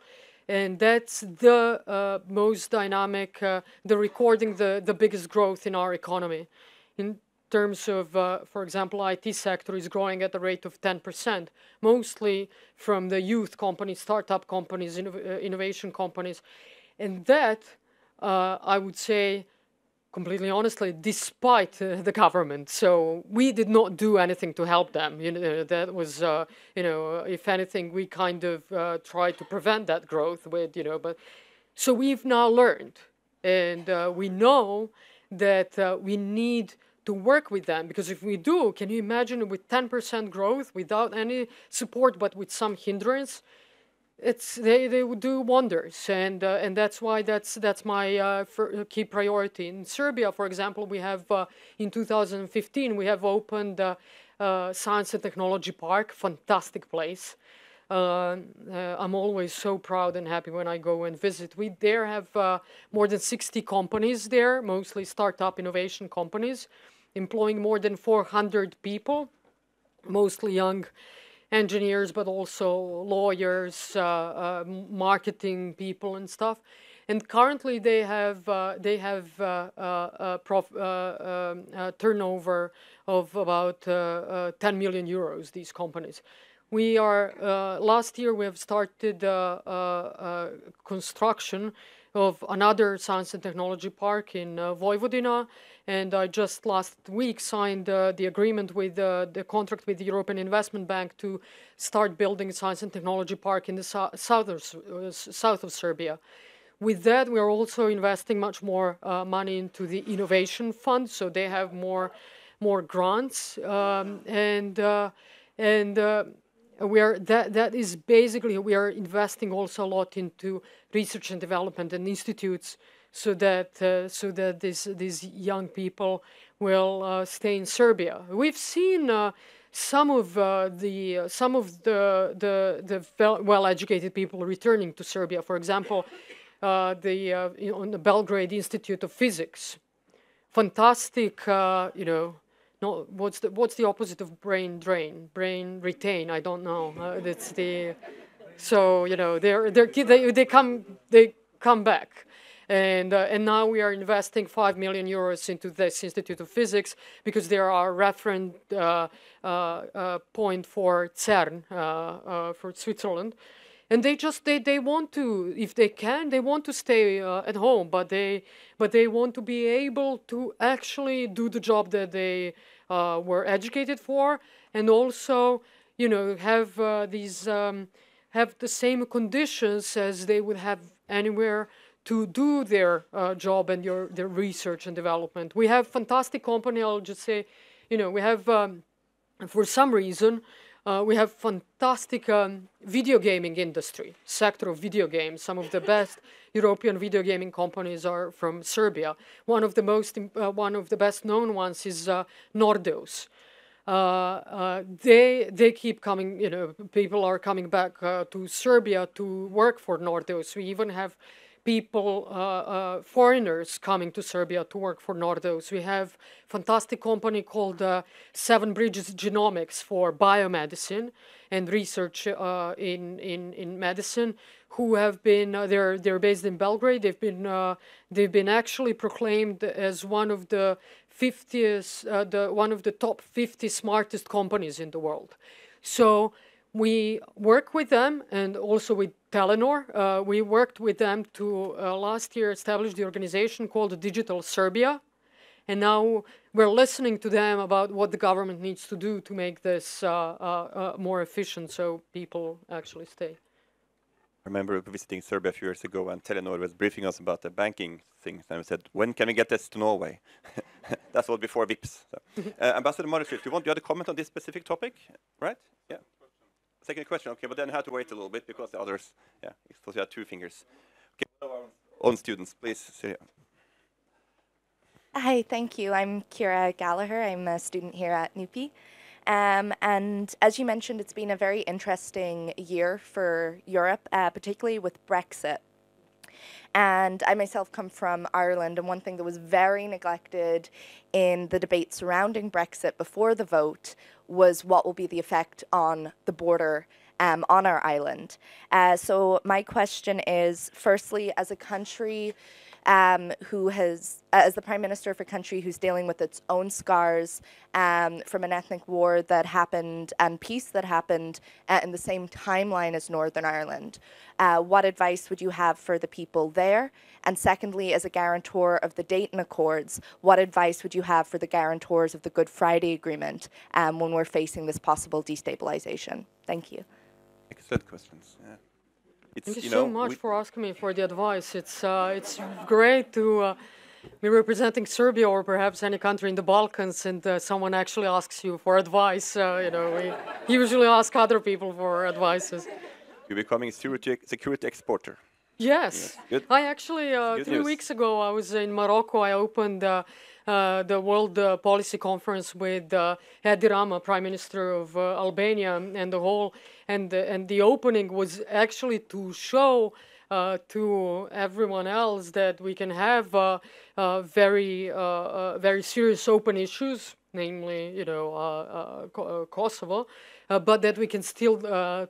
And that's the most dynamic, recording the biggest growth in our economy. In terms of, for example, IT sector is growing at a rate of 10%, mostly from the youth companies, startup companies, innovation companies. And that, I would say, completely honestly, despite the government. So we did not do anything to help them. You know, that was, you know, if anything, we kind of tried to prevent that growth with, you know, but so we've now learned, and we know that we need to work with them, because if we do, can you imagine with 10% growth without any support, but with some hindrance, they would do wonders, and that's why that's my key priority. In Serbia, for example, we have in 2015 we have opened Science and Technology Park, fantastic place. I'm always so proud and happy when I go and visit. We there have more than 60 companies there, mostly startup innovation companies, employing more than 400 people, mostly young engineers, but also lawyers, marketing people and stuff. And currently they have a turnover of about 10 million euros, these companies. We are, last year we have started construction of another science and technology park in Vojvodina, and I just last week signed the agreement with the contract with the European Investment Bank to start building a science and technology park in the south of Serbia. With that, we are also investing much more money into the innovation fund, so they have more grants, we are that is basically we are investing also a lot into research and development and institutes, so that these young people will stay in Serbia. We've seen some of the well-educated people returning to Serbia. For example, on the Belgrade Institute of Physics, fantastic. No, what's the opposite of brain drain? Brain retain? I don't know. That's the. So they come back, and now we are investing 5 million euros into this Institute of Physics because they are a reference point for CERN for Switzerland. And they want to, if they can, they want to stay at home, but they want to be able to actually do the job that they were educated for, and also, have have the same conditions as they would have anywhere to do their job and their research and development. We have fantastic company. I'll just say, we have for some reason. We have fantastic video gaming industry, sector of video games. Some of the best European video gaming companies are from Serbia. One of the best known ones is Nordeus. They keep coming. People are coming back to Serbia to work for Nordeus. We even have people, foreigners coming to Serbia to work for Nordeus. We have fantastic company called Seven Bridges Genomics for biomedicine and research in medicine, who have been they're based in Belgrade. They've been actually proclaimed as one of the 50th, one of the top 50 smartest companies in the world. So we work with them, and also with Telenor. We worked with them to last year establish the organization called Digital Serbia, and now we're listening to them about what the government needs to do to make this more efficient, so people actually stay. I remember visiting Serbia a few years ago, and Telenor was briefing us about the banking things, and we said, when can we get this to Norway? That was before VIPs. So. Ambassador Maricic, you had a comment on this specific topic, right? Yeah. Second question, okay, but then I had to wait a little bit because the others, yeah, because you had two fingers. Okay, our own students, please. Sit here. Hi, thank you. I'm Kira Gallagher. I'm a student here at NUPI. And as you mentioned, it's been a very interesting year for Europe, particularly with Brexit. And I myself come from Ireland, and one thing that was very neglected in the debate surrounding Brexit before the vote was what will be the effect on the border on our island. So my question is, firstly, as a country who has, as the Prime Minister of a country who's dealing with its own scars from an ethnic war that happened and peace that happened in the same timeline as Northern Ireland, what advice would you have for the people there? And secondly, as a guarantor of the Dayton Accords, what advice would you have for the guarantors of the Good Friday Agreement when we're facing this possible destabilization? Thank you. Excellent questions. Yeah. Thank you so much for asking me for the advice. It's great to be representing Serbia or perhaps any country in the Balkans, and someone actually asks you for advice. We usually ask other people for advices. You're becoming security exporter. Yes. Good. I actually, Good 3 news. weeks ago, I was in Morocco. I opened the World Policy Conference with Edi Rama, Prime Minister of Albania, and the opening was actually to show to everyone else that we can have very serious open issues, namely, Kosovo, but that we can still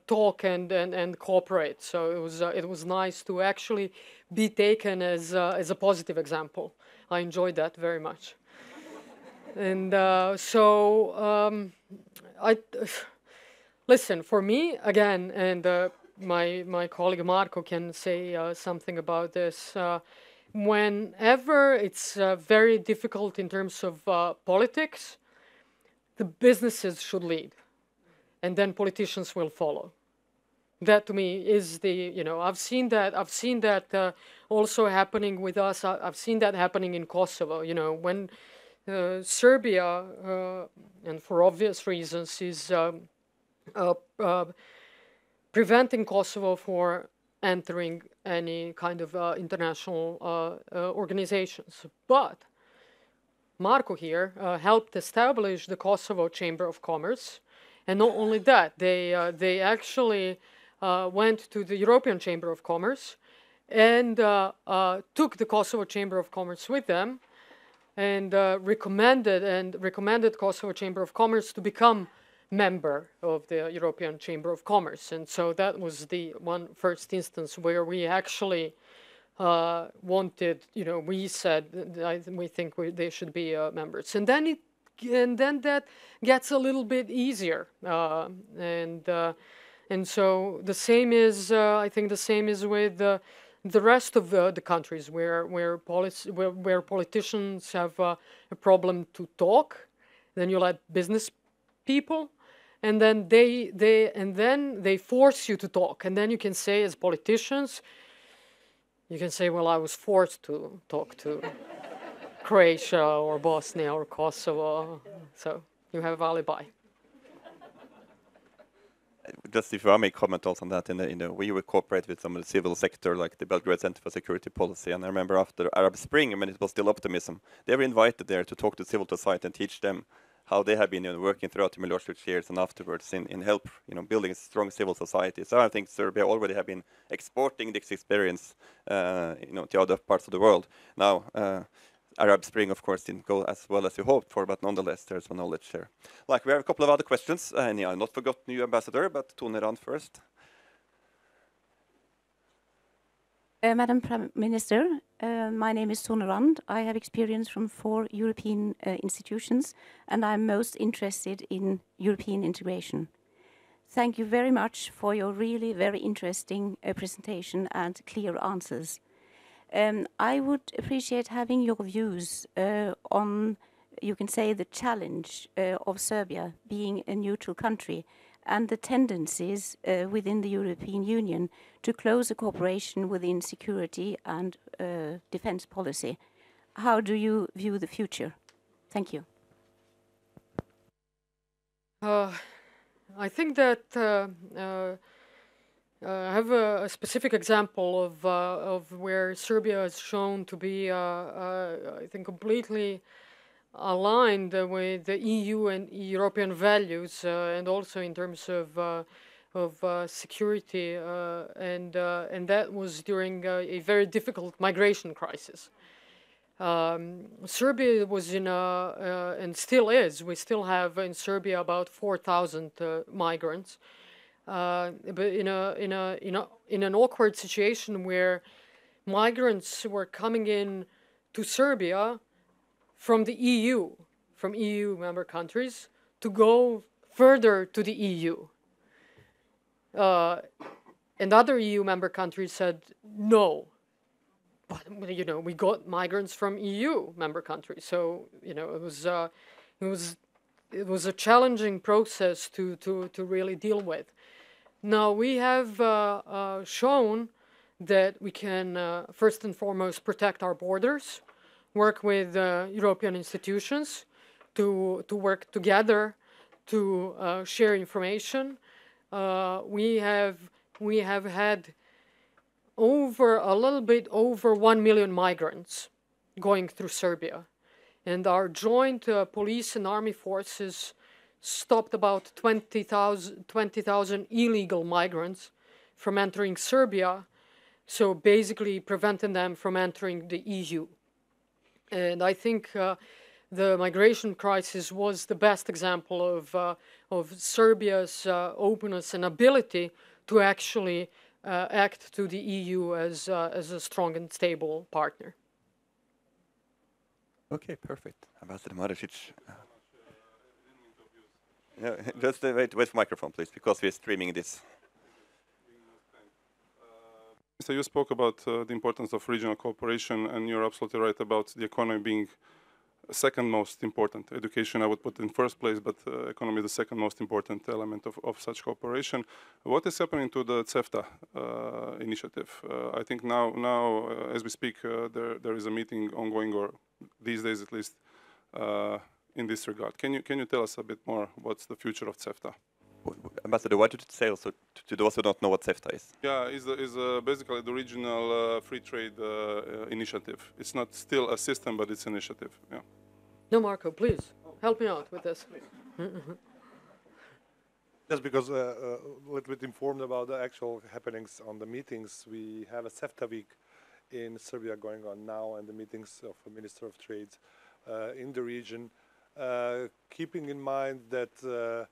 talk and cooperate. So it was nice to actually be taken as a positive example. I enjoyed that very much. And listen, for me, again, and my colleague Marco can say something about this. Whenever it's very difficult in terms of politics, the businesses should lead, and then politicians will follow. That to me is I've seen that also happening with us. I've seen that happening in Kosovo. When Serbia, and for obvious reasons, is preventing Kosovo for entering any kind of international organizations. But Marco here helped establish the Kosovo Chamber of Commerce, and not only that, they actually went to the European Chamber of Commerce and took the Kosovo Chamber of Commerce with them, and recommended Kosovo Chamber of Commerce to become member of the European Chamber of Commerce. And so that was the first instance where we actually wanted, we said, we think they should be members. And then that gets a little bit easier. And so the same is, I think the same is with the rest of the countries where politicians have a problem to talk. Then you let business people, and then they force you to talk, and then you can say, as politicians, you can say, well, I was forced to talk to Croatia or Bosnia or Kosovo, so you have alibi. Just if I may comment also on that, we would cooperate with some of the civil sector, like the Belgrade Center for Security Policy. And I remember after Arab Spring, when it was still optimism, they were invited there to talk to civil society and teach them how they have been working throughout the Milosevic years and afterwards in help, building a strong civil society. So I think Serbia already have been exporting this experience, to other parts of the world. Now, Arab Spring, of course, didn't go as well as you hoped for, but nonetheless, there's some knowledge there. Like, we have a couple of other questions, and I not forgot new ambassador, but Tone Rand first. Madam Prime Minister, my name is Tone Rand. I have experience from 4 European institutions, and I'm most interested in European integration. Thank you very much for your really very interesting presentation and clear answers. I would appreciate having your views on, you can say, the challenge of Serbia being a neutral country and the tendencies within the European Union to closer cooperation within security and defense policy. How do you view the future? Thank you. I think that I have a specific example of where Serbia is shown to be, I think, completely aligned with the EU and European values, and also in terms of security, and that was during a very difficult migration crisis. Serbia was in and still is. We still have in Serbia about 4,000 migrants, but in an awkward situation where migrants were coming in to Serbia from the EU, from EU member countries, to go further to the EU. And other EU member countries said no. But we got migrants from EU member countries, so it was a challenging process to really deal with. Now we have shown that we can first and foremost protect our borders, work with European institutions to work together to share information. We have we have had a little bit over 1 million migrants going through Serbia. And our joint police and army forces stopped about 20,000 illegal migrants from entering Serbia, so basically preventing them from entering the EU. And I think the migration crisis was the best example of Serbia's openness and ability to actually act to the EU as a strong and stable partner. Okay, perfect. Ambassador Brnabić. No, just wait for microphone, please, because we're streaming this. So you spoke about the importance of regional cooperation, and you're absolutely right about the economy being second most important. Education I would put in first place, but economy the second most important element of such cooperation. What is happening to the CEFTA initiative? I think now as we speak, there is a meeting ongoing, or these days at least, in this regard. Can you tell us a bit more what's the future of CEFTA? Ambassador, what did you say also to those who don't know what CEFTA is? Yeah, is basically the regional free trade initiative. It's not still a system, but it's an initiative. Yeah. No, Marco, please help me out with this. Just because a little bit informed about the actual happenings on the meetings, we have a CEFTA week in Serbia going on now, and the meetings of the Minister of Trade in the region, keeping in mind that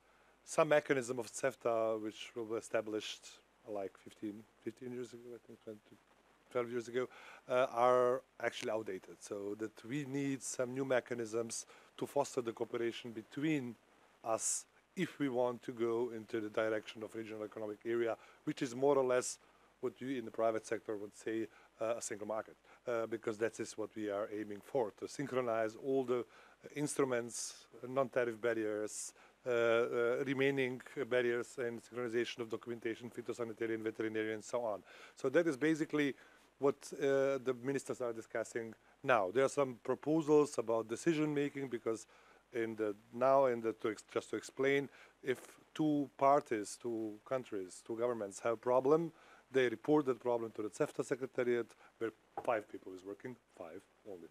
some mechanism of CEFTA, which was established like 15 years ago, I think 12 years ago, are actually outdated. So that we need some new mechanisms to foster the cooperation between us if we want to go into the direction of regional economic area, which is more or less what you in the private sector would say a single market, because that is what we are aiming for, to synchronize all the instruments, non-tariff barriers, remaining barriers, and synchronization of documentation, phytosanitary, veterinary, and so on. So that is basically what the ministers are discussing now. There are some proposals about decision making, because just to explain, if two parties, two countries, two governments have a problem, they report that problem to the CEFTA Secretariat, where 5 people is working, only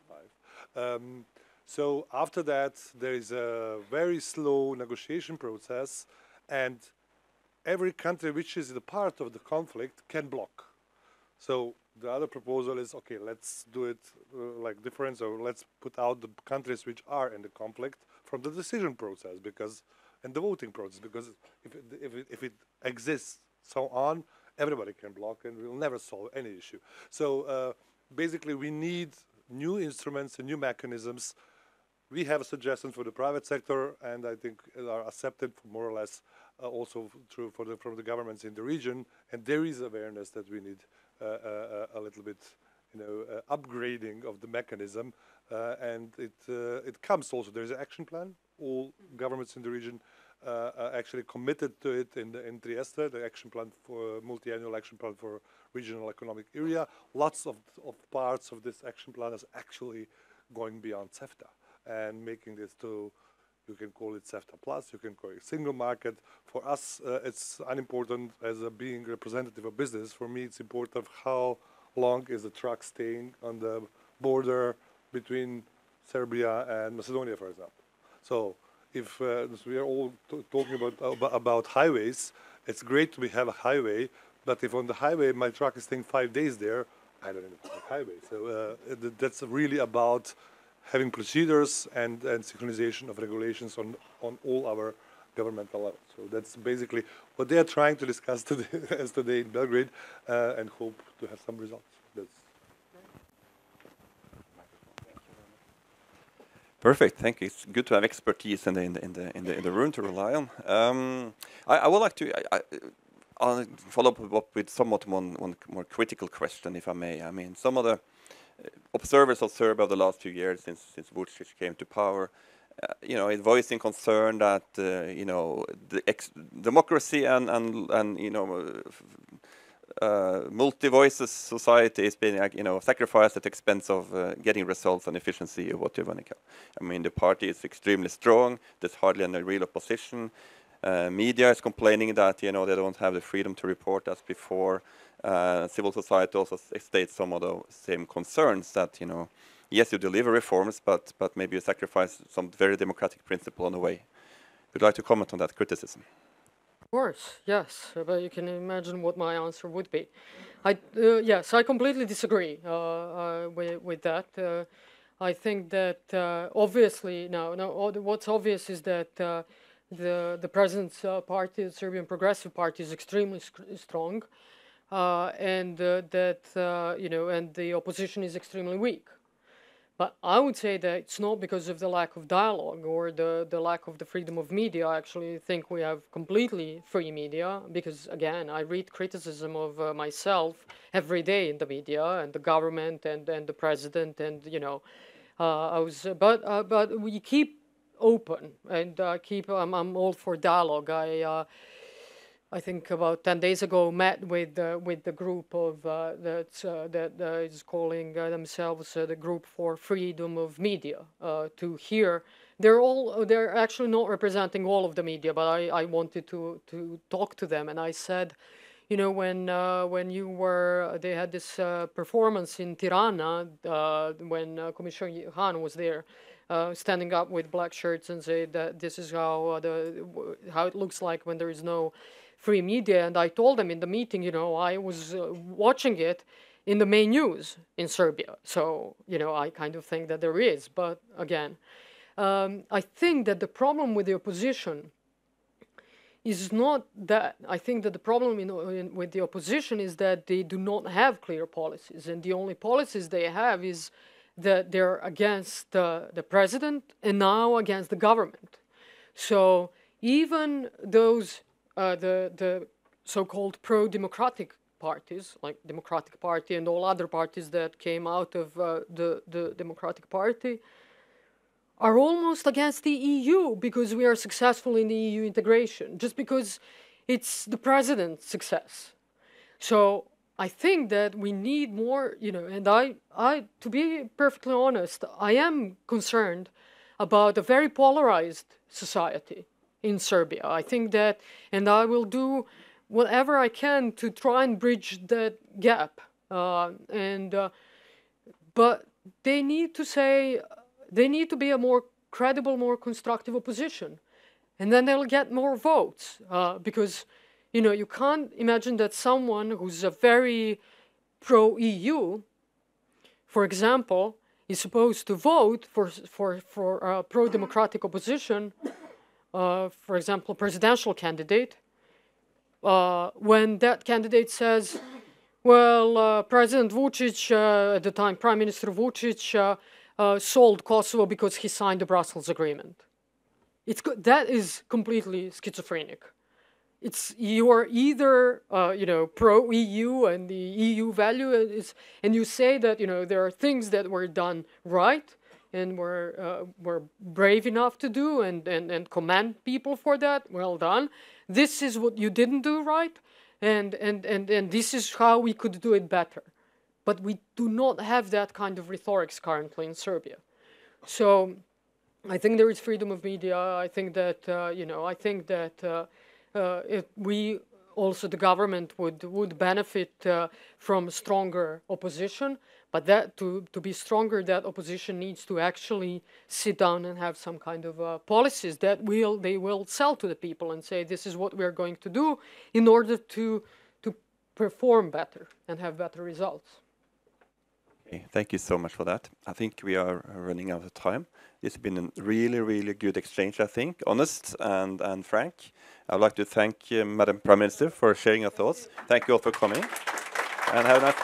5. So after that, there is a very slow negotiation process, and every country which is a part of the conflict can block. So the other proposal is, okay, let's do it like different, so let's put out the countries which are in the conflict from the decision process, and the voting process, because if it exists so on, everybody can block, and we'll never solve any issue. So basically we need new instruments and new mechanisms. We have a suggestion for the private sector, and I think are accepted more or less also from the governments in the region. And there is awareness that we need a little bit, upgrading of the mechanism, and it comes also. There is an action plan. All governments in the region actually committed to it in Trieste, the action plan for multi-annual action plan for regional economic area. Lots of parts of this action plan is actually going beyond CEFTA and making this to, you can call it CEFTA plus, you can call it single market. For us, it's unimportant as being representative of business. For me, it's important how long is the truck staying on the border between Serbia and Macedonia, for example. So if we are all talking about highways, it's great we have a highway, but if on the highway my truck is staying 5 days there, I don't need a highway. So that's really about having procedures and synchronization of regulations on all our governmental levels. So that's basically what they are trying to discuss today in Belgrade, and hope to have some results. Perfect, thank you. It's good to have expertise in the room to rely on. I would like to I'll follow up with somewhat one more critical question, if I may. I mean, some of the observers of Serbia of the last few years, since Vučić came to power, is voicing concern that the democracy and multi-voices society is being sacrificed at the expense of getting results and efficiency of what you want to. I mean, the party is extremely strong. There's hardly any real opposition. Media is complaining that they don't have the freedom to report as before. Civil society also states some of the same concerns that yes, you deliver reforms, but maybe you sacrifice some very democratic principle on the way. Would you like to comment on that criticism? Of course, yes, but you can imagine what my answer would be. Yes, I completely disagree with that. I think that obviously what's obvious is that the president's party, the Serbian Progressive Party, is extremely strong, and that and the opposition is extremely weak. But I would say that it's not because of the lack of dialogue or the lack of the freedom of media. I actually think we have completely free media because, again, I read criticism of myself every day in the media and the government and the president and but we keep open and I'm all for dialogue. I think about 10 days ago met with the group of that is calling themselves the Group for Freedom of Media to hear. They're actually not representing all of the media, but I wanted to talk to them, and I said, when they had this performance in Tirana when Commissioner Hahn was there, standing up with black shirts and say that this is how it looks like when there is no free media. And I told them in the meeting, I was watching it in the main news in Serbia. So, I kind of think that there is. But again, I think that the problem with the opposition is not that. I think that the problem with the opposition is that they do not have clear policies. And the only policies they have is that they're against the president and now against the government. So even those the so-called pro-democratic parties, like Democratic Party and all other parties that came out of the Democratic Party, are almost against the EU because we are successful in the EU integration, just because it's the president's success. So I think that we need more, and I, to be perfectly honest, I am concerned about a very polarized society in Serbia. I think that, and I will do whatever I can to try and bridge that gap. But they need to be a more credible, more constructive opposition, and then they'll get more votes. Because, you can't imagine that someone who's a very pro-EU, for example, is supposed to vote for a pro-democratic opposition. For example, a presidential candidate, when that candidate says, well, President Vučić, at the time Prime Minister Vučić, sold Kosovo because he signed the Brussels Agreement. That is completely schizophrenic. You are either pro-EU and the EU value and you say that there are things that were done right and were brave enough to do and commend people for that. Well done. This is what you didn't do right, and this is how we could do it better. But we do not have that kind of rhetorics currently in Serbia. So I think there is freedom of media. I think that we also, the government would benefit from stronger opposition. But that to be stronger, that opposition needs to actually sit down and have some kind of policies that they will sell to the people and say, this is what we are going to do in order to perform better and have better results. Okay, thank you so much for that. I think we are running out of time. This has been a really, really good exchange, I think, honest and frank. I'd like to thank Madam Prime Minister for sharing your thoughts. Thank you all for coming. And have a nice